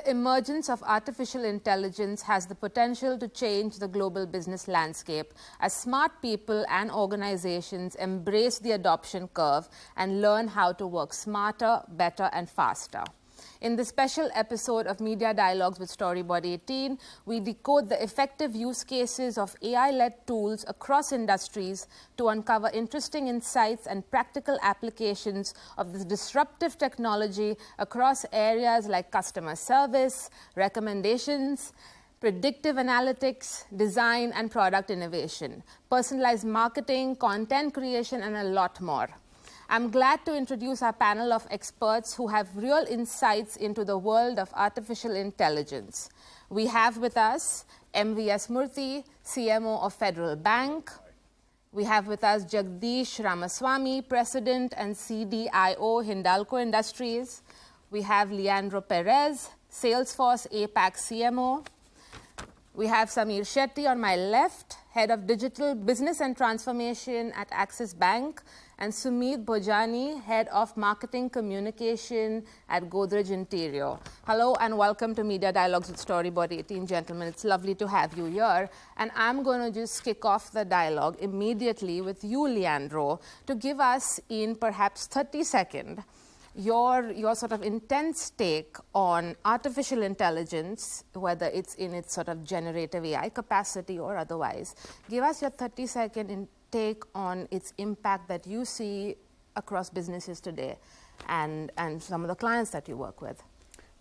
the emergence of artificial intelligence has the potential to change the global business landscape as smart people and organizations embrace the adoption curve and learn how to work smarter, better, and faster. In this special episode of Media Dialogues with Storyboard 18, we decode the effective use cases of AI-led tools across industries to uncover interesting insights and practical applications of this disruptive technology across areas like customer service, recommendations, predictive analytics, design and product innovation, personalized marketing, content creation, and a lot more. I'm glad to introduce our panel of experts who have real insights into the world of artificial intelligence. We have with us MVS Murthy, CMO of Federal Bank. We have with us Jagdish Ramaswamy, President and CDIO, Hindalco Industries. We have Leandro Perez, Salesforce APAC CMO. We have Samir Shetty on my left, Head of Digital Business and Transformation at Axis Bank, and Sumit Bhojani, Head of Marketing Communication at Godrej Interior. Hello and welcome to Media Dialogues with Storyboard 18, gentlemen. It's lovely to have you here. And I'm going to just kick off the dialogue immediately with you, Leandro, to give us in perhaps 30 seconds your sort of intense take on artificial intelligence, whether it's in its sort of generative AI capacity or otherwise. Give us your 30-second take on its impact that you see across businesses today and some of the clients that you work with.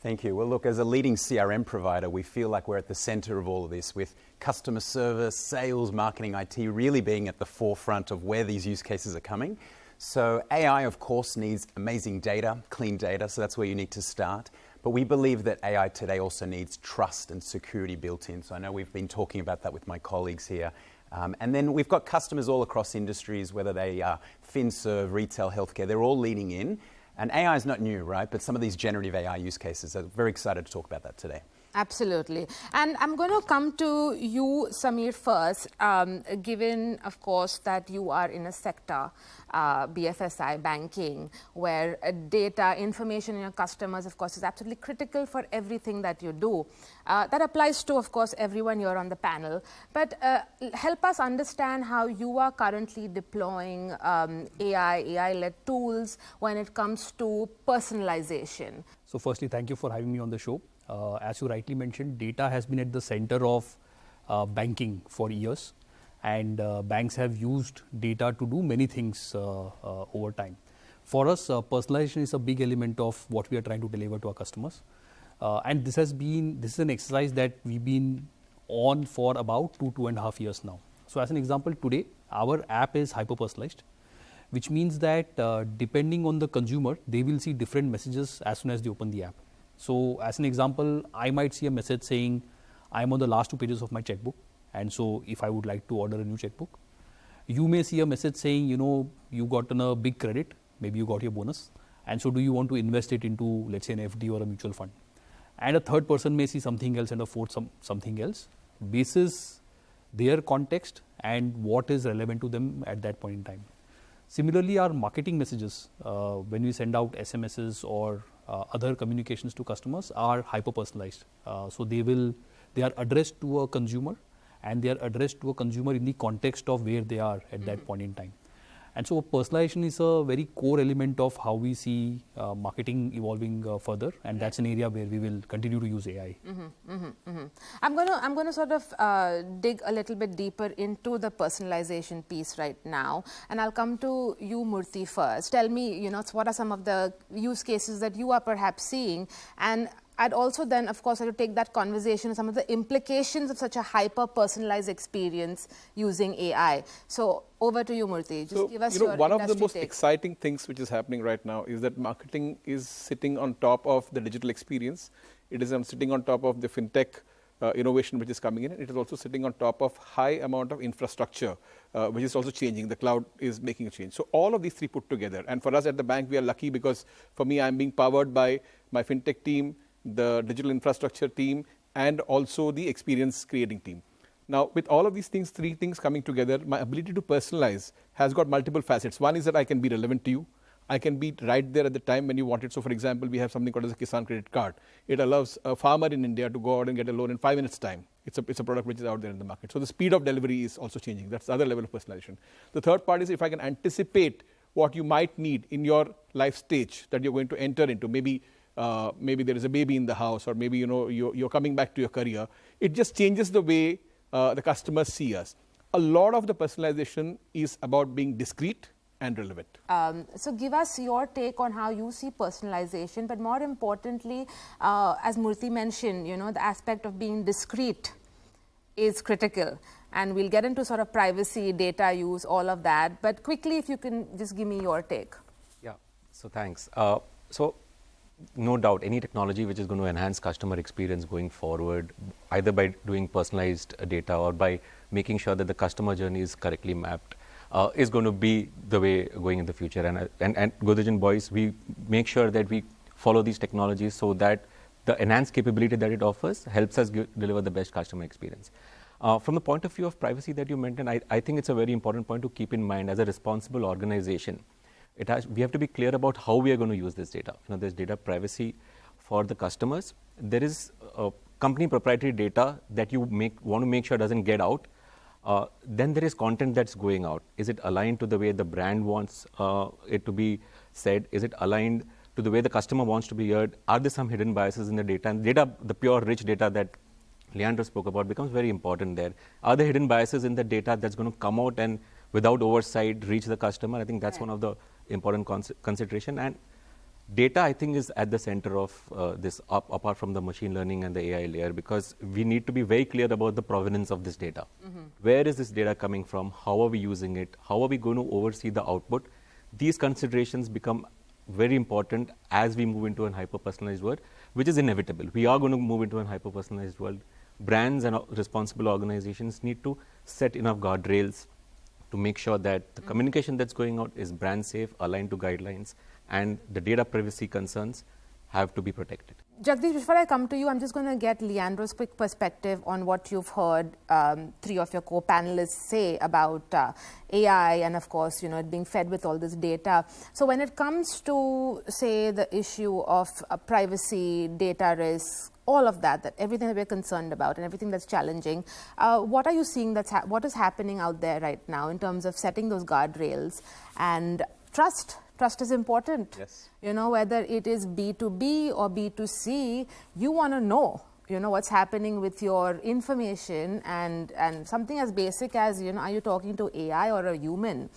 Thank you. Well, look, as a leading CRM provider, we feel like we're at the center of all of this, with customer service, sales, marketing, IT really being at the forefront of where these use cases are coming. So AI, of course, needs amazing data, clean data, so that's where you need to start. But we believe that AI today also needs trust and security built in. So I know we've been talking about that with my colleagues here. And then we've got customers all across industries, whether they are FinServe, retail, healthcare, they're all leaning in. And AI is not new, right? But some of these generative AI use cases, I'm very excited to talk about that today. Absolutely. And I'm going to come to you, Samir, first, given, of course, that you are in a sector, BFSI, banking, where data, information in your customers, of course, is absolutely critical for everything that you do. That applies to, of course, everyone here on the panel. But help us understand how you are currently deploying AI-led tools when it comes to personalization. So firstly, thank you for having me on the show. As you rightly mentioned, data has been at the center of banking for years, and banks have used data to do many things over time. For us, personalization is a big element of what we are trying to deliver to our customers. And this is an exercise that we've been on for about 2.5 years now. So as an example, today, our app is hyper-personalized, which means that depending on the consumer, they will see different messages as soon as they open the app. So as an example, I might see a message saying, I'm on the last 2 pages of my checkbook, and so if I would like to order a new checkbook. You may see a message saying, you know, you got a big credit, maybe you got your bonus, and so do you want to invest it into, let's say, an FD or a mutual fund. And a third person may see something else and a fourth something else, basis their context and what is relevant to them at that point in time. Similarly, our marketing messages, when we send out SMSs or other communications to customers, are hyper-personalized. So they are addressed to a consumer, and they are addressed to a consumer in the context of where they are at that point in time. And so personalization is a very core element of how we see marketing evolving further, and that's an area where we will continue to use AI. I'm going to sort of dig a little bit deeper into the personalization piece right now, and I'll come to you, Murthy, first. Tell me, you know, what are some of the use cases that you are perhaps seeing, and I'd also then, of course, like to take that conversation, some of the implications of such a hyper-personalized experience using AI. So over to you, Murthy. Just give us your one of the most take. exciting things which is happening right now is that marketing is sitting on top of the digital experience. It is sitting on top of the fintech innovation which is coming in. It is also sitting on top of high amount of infrastructure, which is also changing. The cloud is making a change. So all of these three put together. And for us at the bank, we are lucky because for me, I'm being powered by my fintech team, the digital infrastructure team, and also the experience creating team. Now, with all of these things, three things coming together, my ability to personalize has got multiple facets. One is that I can be relevant to you. I can be right there at the time when you want it. So, for example, we have something called as a Kisan credit card. It allows a farmer in India to go out and get a loan in 5 minutes' time. It's a product which is out there in the market. So, the speed of delivery is also changing. That's the other level of personalization. The third part is if I can anticipate what you might need in your life stage that you're going to enter into. Maybe there is a baby in the house, or maybe you're coming back to your career. It just changes the way the customers see us. A lot of the personalization is about being discreet and relevant. So give us your take on how you see personalization, but more importantly, as Murthy mentioned, the aspect of being discreet is critical. And we'll get into sort of privacy, data use, all of that. But quickly, if you can just give me your take. Yeah, so thanks. So no doubt, any technology which is going to enhance customer experience going forward, either by doing personalized data or by making sure that the customer journey is correctly mapped, is going to be the way going in the future. And Godrej and Boyce, we make sure that we follow these technologies so that the enhanced capability that it offers helps us deliver the best customer experience. From the point of view of privacy that you mentioned, I think it's a very important point to keep in mind. As a responsible organization, we have to be clear about how we are going to use this data. There's data privacy for the customers. There is company proprietary data that you want to make sure doesn't get out. Then there is content that's going out. Is it aligned to the way the brand wants it to be said? Is it aligned to the way the customer wants to be heard? Are there some hidden biases in the data? And the pure rich data that Leandro spoke about becomes very important there. Are there hidden biases in the data that's going to come out and without oversight reach the customer? I think that's one of the important consideration. And data, I think, is at the center of this, apart from the machine learning and the AI layer, because we need to be very clear about the provenance of this data. Where is this data coming from? How are we using it? How are we going to oversee the output? These considerations become very important as we move into a hyper-personalized world, which is inevitable. We are going to move into a hyper-personalized world. Brands and responsible organizations need to set enough guardrails to make sure that the communication that's going out is brand safe, aligned to guidelines, and the data privacy concerns have to be protected. Jagdish, before I come to you, I'm just going to get Leandro's quick perspective on what you've heard three of your co-panelists say about AI and, of course, it being fed with all this data. So when it comes to, say, the issue of privacy, data risk, all of that everything that we're concerned about and everything that's challenging, what are you seeing what is happening out there right now in terms of setting those guardrails and trust? Trust is important. Yes. Whether it is B2B or B2C, you want to know, what's happening with your information and something as basic as, are you talking to AI or a human?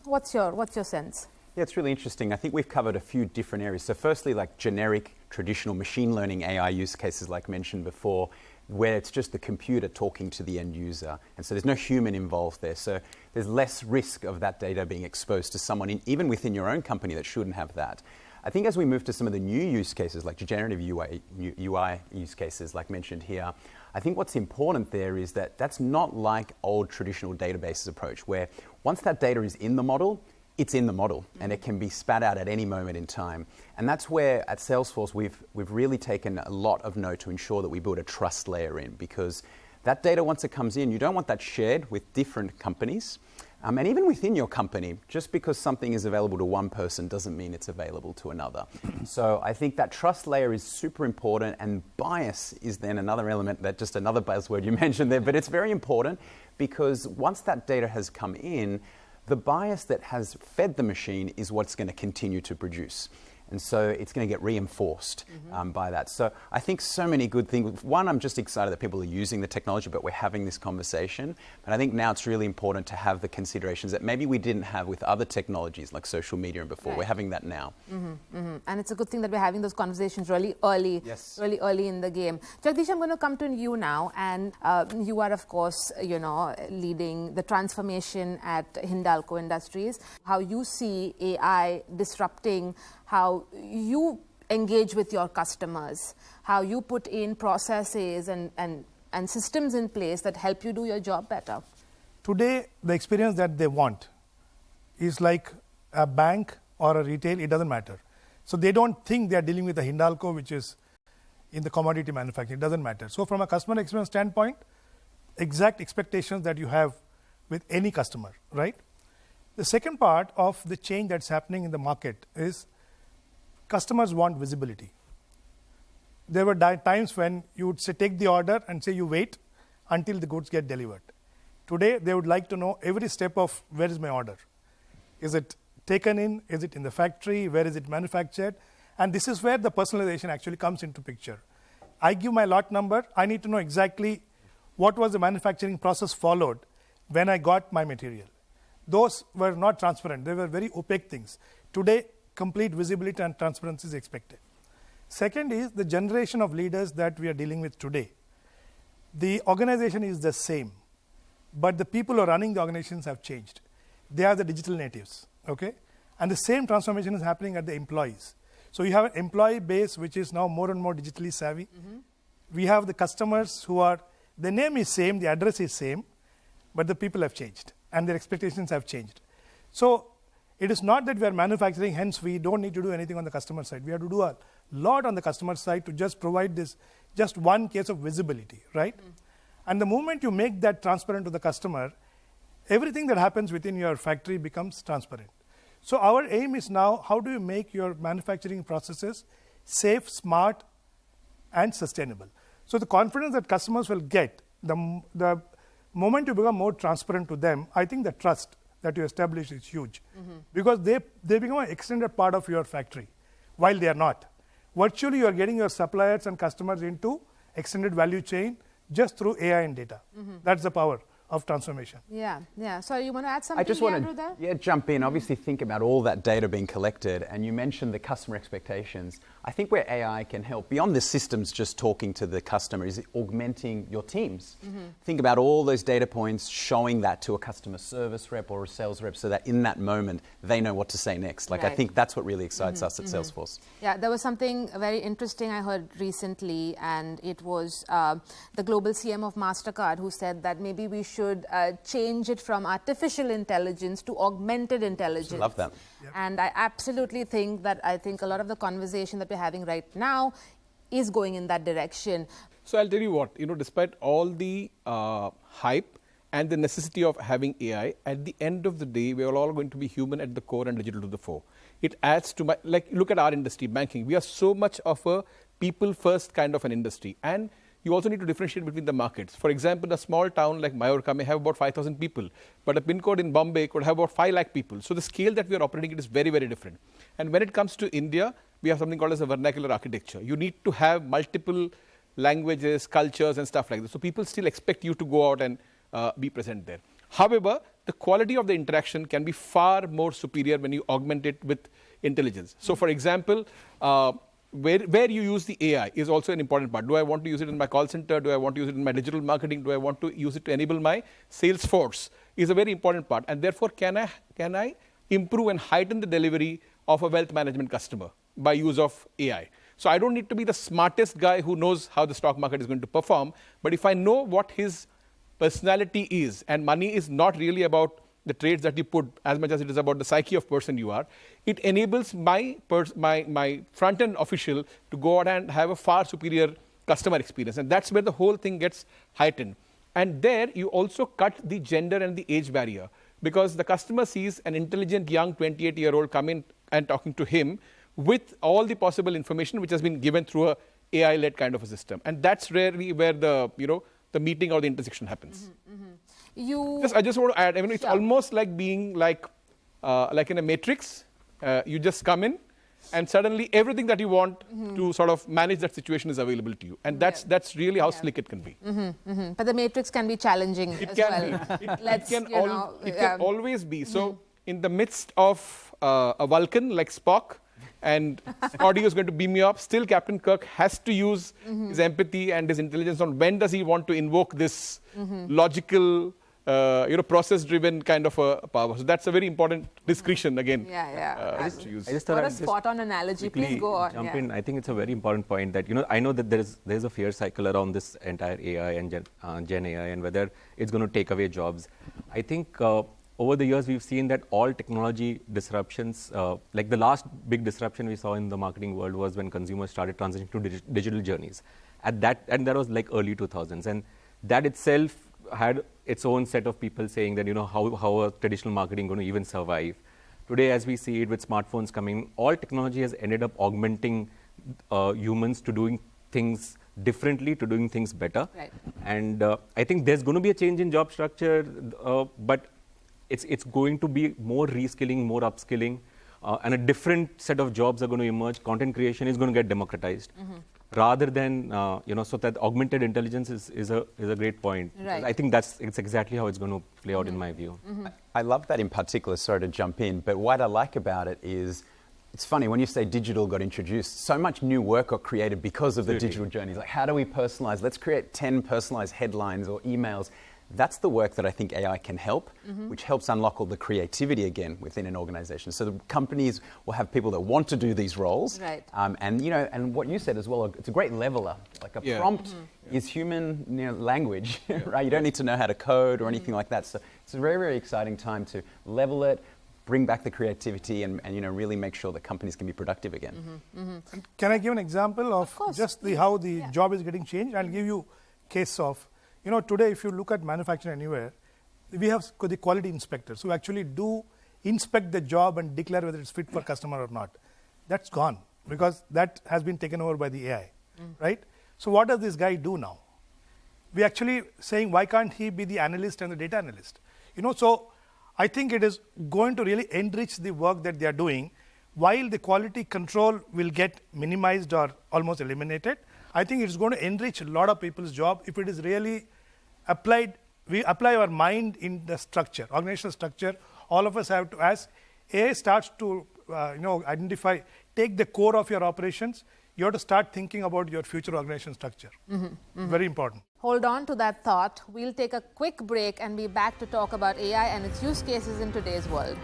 What's your sense? Yeah, it's really interesting. I think we've covered a few different areas. So firstly, like generic, traditional machine learning AI use cases like mentioned before, where it's just the computer talking to the end user. And so there's no human involved there. So there's less risk of that data being exposed to someone, even within your own company, that shouldn't have that. I think as we move to some of the new use cases, like generative UI use cases, like mentioned here, I think what's important there is that that's not like old traditional databases approach, where once that data is in the model, it's in the model and it can be spat out at any moment in time. And that's where at Salesforce we've really taken a lot of note to ensure that we build a trust layer in, because that data, once it comes in, you don't want that shared with different companies. And even within your company, just because something is available to one person doesn't mean it's available to another. So I think that trust layer is super important, and bias is then another element, that just another buzzword you mentioned there, but it's very important because once that data has come in, the bias that has fed the machine is what's going to continue to produce. And so it's going to get reinforced by that. So I think so many good things. One, I'm just excited that people are using the technology, but we're having this conversation. But I think now it's really important to have the considerations that maybe we didn't have with other technologies like social media and before. Right. We're having that now. And it's a good thing that we're having those conversations really early, really early in the game. Jagdish, I'm going to come to you now. And you are, of course, leading the transformation at Hindalco Industries. How you see AI disrupting how you engage with your customers, how you put in processes and systems in place that help you do your job better. Today, the experience that they want is like a bank or a retail, it doesn't matter. So they don't think they are dealing with a Hindalco, which is in the commodity manufacturing, it doesn't matter. So from a customer experience standpoint, exact expectations that you have with any customer, right? The second part of the change that's happening in the market is customers want visibility. There were times when you would say, take the order and say you wait until the goods get delivered. Today, they would like to know every step of where is my order. Is it taken in? Is it in the factory? Where is it manufactured? And this is where the personalization actually comes into picture. I give my lot number. I need to know exactly what was the manufacturing process followed when I got my material. Those were not transparent. They were very opaque things. Today, complete visibility and transparency is expected. Second is the generation of leaders that we are dealing with today. The organization is the same, but the people who are running the organizations have changed. They are the digital natives, okay? And the same transformation is happening at the employees. So you have an employee base which is now more and more digitally savvy. We have the customers who are, the name is same, the address is same, but the people have changed and their expectations have changed. So it is not that we are manufacturing, hence we don't need to do anything on the customer side. We have to do a lot on the customer side to just provide this, just one case of visibility, right? And the moment you make that transparent to the customer, everything that happens within your factory becomes transparent. So our aim is now, how do you make your manufacturing processes safe, smart, and sustainable? So the confidence that customers will get, the moment you become more transparent to them, I think the trust that you establish is huge. Because they become an extended part of your factory, while they are not. Virtually, you are getting your suppliers and customers into extended value chain just through AI and data. That's the power of transformation. Yeah. So you want to add something, I just want Leandro, there? to jump in. Obviously, think about all that data being collected, and you mentioned the customer expectations. I think where AI can help, beyond the systems just talking to the customer, is augmenting your teams. Think about all those data points, showing that to a customer service rep or a sales rep so that in that moment, they know what to say next. Like, I think that's what really excites us at Salesforce. Yeah, there was something very interesting I heard recently, and it was the global CM of MasterCard who said that maybe we should change it from artificial intelligence to augmented intelligence. I love that. And I absolutely think that a lot of the conversation that we're having right now is going in that direction. So I'll tell you what, despite all the hype and the necessity of having AI, at the end of the day, we are all going to be human at the core and digital to the fore. It adds to look at our industry, banking. We are so much of a people-first kind of an industry. And you also need to differentiate between the markets. For example, a small town like Mallorca may have about 5,000 people, but a pin code in Bombay could have about 5 lakh people. So the scale that we are operating, it is very, very different. And when it comes to India, we have something called as a vernacular architecture. You need to have multiple languages, cultures, and stuff like that. So people still expect you to go out and be present there. However, the quality of the interaction can be far more superior when you augment it with intelligence. So for example, where you use the AI is also an important part. Do I want to use it in my call center? Do I want to use it in my digital marketing? Do I want to use it to enable my sales force? Is a very important part. And therefore, can I improve and heighten the delivery of a wealth management customer by use of AI? So I don't need to be the smartest guy who knows how the stock market is going to perform. But if I know what his personality is, and money is not really about the trades that you put as much as it is about the psyche of person you are, it enables my front-end official to go out and have a far superior customer experience. And that's where the whole thing gets heightened. And there you also cut the gender and the age barrier, because the customer sees an intelligent young 28-year-old come in and talking to him with all the possible information which has been given through a AI-led kind of a system. And that's rarely where the meeting or the intersection happens. I just want to add, it's almost like being like in a matrix. You just come in, and suddenly everything that you want to sort of manage that situation is available to you. And that's really how slick it can be. But the matrix can be challenging it as can well. Be. It can always be. So in the midst of a Vulcan like Spock, and Scotty is going to beam you up, still Captain Kirk has to use his empathy and his intelligence on when does he want to invoke this logical, process-driven kind of a power. So that's a very important discretion again. I just what a spot-on analogy. Please go on. Jump in. I think it's a very important point that I know that there's a fear cycle around this entire AI and Gen AI and whether it's going to take away jobs. I think over the years we've seen that all technology disruptions, like the last big disruption we saw in the marketing world was when consumers started transitioning to digital journeys. And that was like early 2000s, and that itself had its own set of people saying that, how a traditional marketing going to even survive. Today, as we see it with smartphones coming, all technology has ended up augmenting humans to doing things differently, to doing things better. Right. And I think there's going to be a change in job structure, but it's going to be more reskilling, more upskilling, and a different set of jobs are going to emerge. Content creation is going to get democratized. Rather than, so that augmented intelligence is a great point. Right. I think it's exactly how it's going to play out in my view. I love that in particular, sorry to jump in, but what I like about it is, it's funny, when you say digital got introduced, so much new work got created because of the digital journeys. Like, how do we personalize? Let's create 10 personalized headlines or emails. That's the work that I think AI can help, which helps unlock all the creativity again within an organization. So the companies will have people that want to do these roles. Right. And what you said as well, it's a great leveler. Like a prompt is human language, right? You don't need to know how to code or anything like that. So it's a very, very exciting time to level it, bring back the creativity and really make sure that companies can be productive again. Can I give an example of just how the Yeah. job is getting changed? I'll give you case of, today if you look at manufacturing anywhere, we have the quality inspectors who actually do inspect the job and declare whether it's fit for customer or not. That's gone because that has been taken over by the AI, right? So what does this guy do now? We're actually saying, why can't he be the analyst and the data analyst? So I think it is going to really enrich the work that they are doing. While the quality control will get minimized or almost eliminated, I think it's going to enrich a lot of people's job if it is really applied. We apply our mind in the structure, organizational structure. All of us have to, as AI starts to identify, take the core of your operations, you have to start thinking about your future organization structure. Very important. Hold on to that thought. We'll take a quick break and be back to talk about AI and its use cases in today's world.